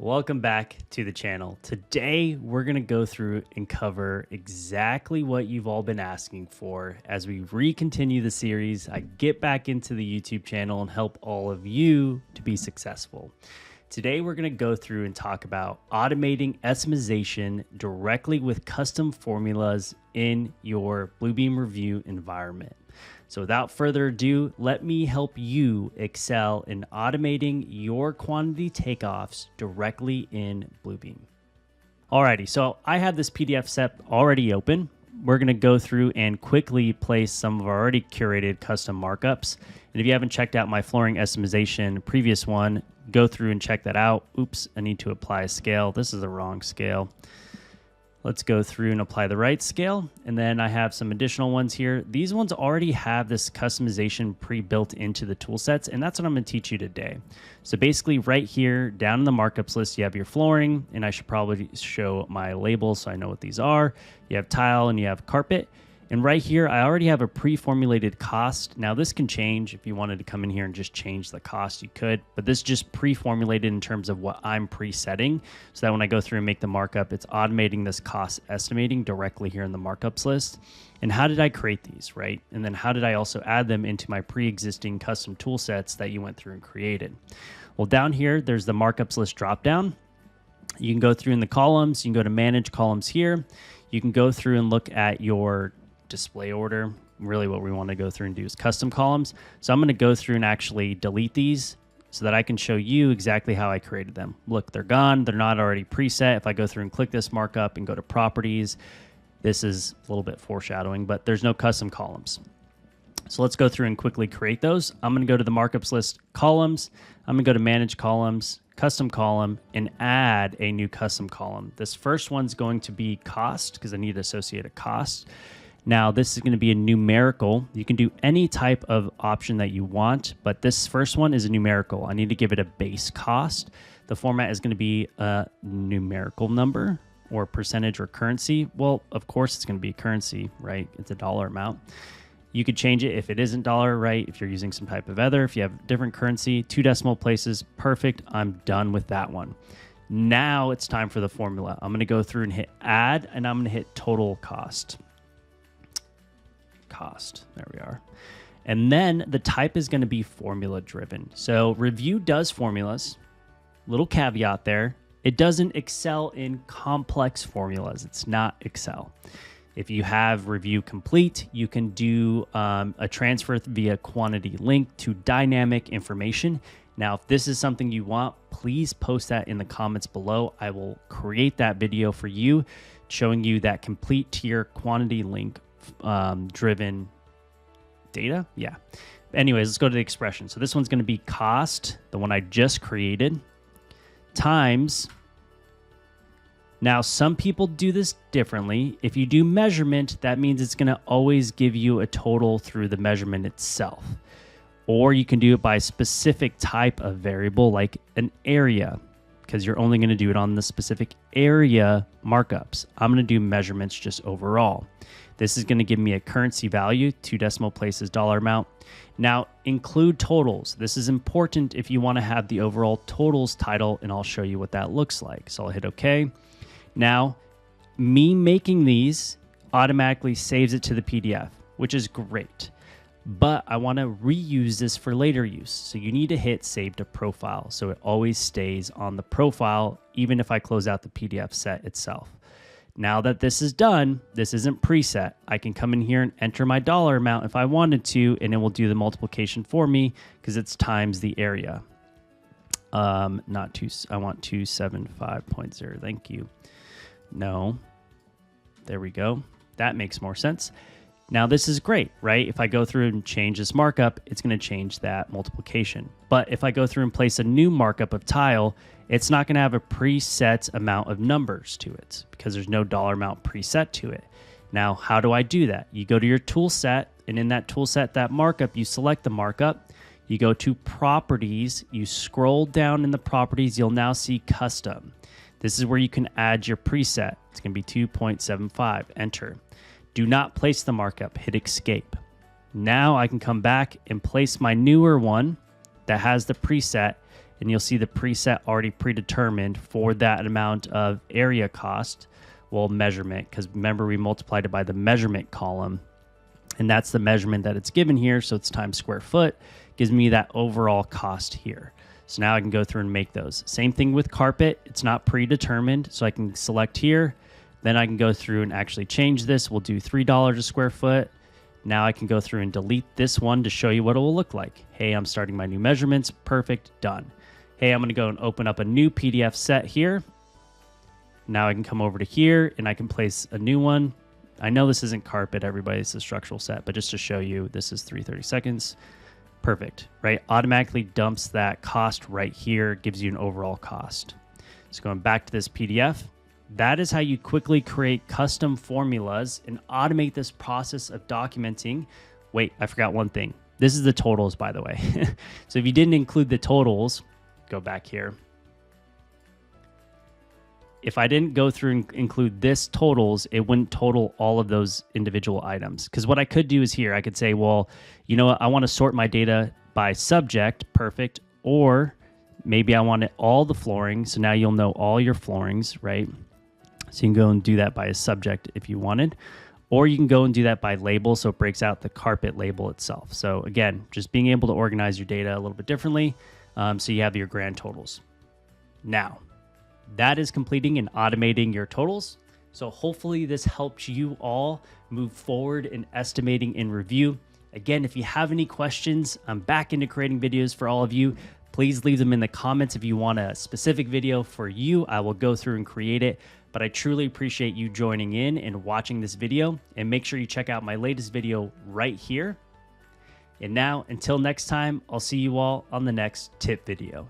Welcome back to the channel. Today, we're going to go through and cover exactly what you've all been asking for as we recontinue the series. I get back into the YouTube channel and help all of you to be successful. Today, we're going to go through and talk about automating estimation directly with custom formulas in your Bluebeam Revu environment. So without further ado, let me help you excel in automating your quantity takeoffs directly in Bluebeam. Alrighty, so I have this PDF set already open. We're going to go through and quickly place some of our already curated custom markups. And if you haven't checked out my flooring estimation previous one, go through and check that out. Oops, I need to apply a scale. This is the wrong scale. Let's go through and apply the right scale. And then I have some additional ones here. These ones already have this customization pre-built into the tool sets, and that's what I'm going to teach you today. So basically right here down in the markups list, you have your flooring, and I should probably show my labels so I know what these are. You have tile and you have carpet. And right here, I already have a pre-formulated cost. Now this can change. If you wanted to come in here and just change the cost, you could, but this is just pre-formulated in terms of what I'm presetting, so that when I go through and make the markup, it's automating this cost estimating directly here in the markups list. And how did I create these, right? And then how did I also add them into my pre-existing custom tool sets that you went through and created? Well, down here, there's the markups list dropdown. You can go through in the columns. You can go to manage columns here. You can go through and look at your display order. Really what we want to go through and do is custom columns. So I'm going to go through and actually delete these so that I can show you exactly how I created them. Look, they're gone. They're not already preset. If I go through and click this markup and go to properties, this is a little bit foreshadowing, but there's no custom columns. So let's go through and quickly create those. I'm going to go to the markups list columns. I'm going to go to manage columns, custom column, and add a new custom column. This first one's going to be cost because I need to associate a cost. Now, this is going to be a numerical. You can do any type of option that you want, but this first one is a numerical. I need to give it a base cost. The format is going to be a numerical number or percentage or currency. Well, of course, it's going to be currency, right? It's a dollar amount. You could change it if it isn't dollar, right? If you're using some type of other, if you have different currency, 2 decimal places, perfect. I'm done with that one. Now it's time for the formula. I'm going to go through and hit add, and I'm going to hit total cost. There we are. And then the type is going to be formula driven. So Revu does formulas. Little caveat there. It doesn't excel in complex formulas. It's not Excel. If you have Revu complete, you can do a transfer via quantity link to dynamic information. Now, if this is something you want, please post that in the comments below. I will create that video for you, showing you that complete tier quantity link driven data. Yeah. Anyways, let's go to the expression. So this one's going to be cost, the one I just created, times. Now, some people do this differently. If you do measurement, that means it's going to always give you a total through the measurement itself. Or you can do it by specific type of variable like an area, because you're only going to do it on the specific area markups. I'm going to do measurements just overall. This is going to give me a currency value, 2 decimal places, dollar amount. Now, include totals. This is important if you want to have the overall totals title, and I'll show you what that looks like. So I'll hit OK. Now, me making these automatically saves it to the PDF, which is great. But I want to reuse this for later use. So you need to hit save to profile so it always stays on the profile, even if I close out the PDF set itself. Now that this is done, this isn't preset. I can come in here and enter my dollar amount if I wanted to, and it will do the multiplication for me because it's times the area. I want 275.0. Thank you. No. There we go. That makes more sense. Now this is great, right? If I go through and change this markup, it's going to change that multiplication. But if I go through and place a new markup of tile, it's not going to have a preset amount of numbers to it because there's no dollar amount preset to it. Now, how do I do that? You go to your tool set, and in that tool set, that markup, you select the markup. You go to properties, you scroll down in the properties, you'll now see custom. This is where you can add your preset. It's going to be 2.75, enter. Do not place the markup, hit escape. Now I can come back and place my newer one that has the preset, and you'll see the preset already predetermined for that amount of area cost, well, measurement, because remember we multiplied it by the measurement column, and that's the measurement that it's given here. So it's times square foot, gives me that overall cost here. So now I can go through and make those. Same thing with carpet. It's not predetermined, so I can select here. Then I can go through and actually change this. We'll do $3 a square foot. Now I can go through and delete this one to show you what it will look like. Hey, I'm starting my new measurements. Perfect, done. Hey, I'm gonna go and open up a new PDF set here. Now I can come over to here and I can place a new one. I know this isn't carpet, everybody, it's a structural set, but just to show you, this is 3/32. Perfect, right? Automatically dumps that cost right here, gives you an overall cost. So going back to this PDF, that is how you quickly create custom formulas and automate this process of documenting. Wait, I forgot one thing. This is the totals, by the way. So if you didn't include the totals, go back here. If I didn't go through and include this totals, it wouldn't total all of those individual items. Because what I could do is here, I could say, well, you know what? I want to sort my data by subject. Perfect. Or maybe I want it all the flooring. So now you'll know all your floorings, right? So you can go and do that by a subject if you wanted, or you can go and do that by label. So it breaks out the carpet label itself. So again, just being able to organize your data a little bit differently. So you have your grand totals. Now, that is completing and automating your totals. So hopefully this helps you all move forward in estimating in Revu. Again, if you have any questions, I'm back into creating videos for all of you. Please leave them in the comments. If you want a specific video for you, I will go through and create it. But I truly appreciate you joining in and watching this video, and make sure you check out my latest video right here. And now, until next time, I'll see you all on the next tip video.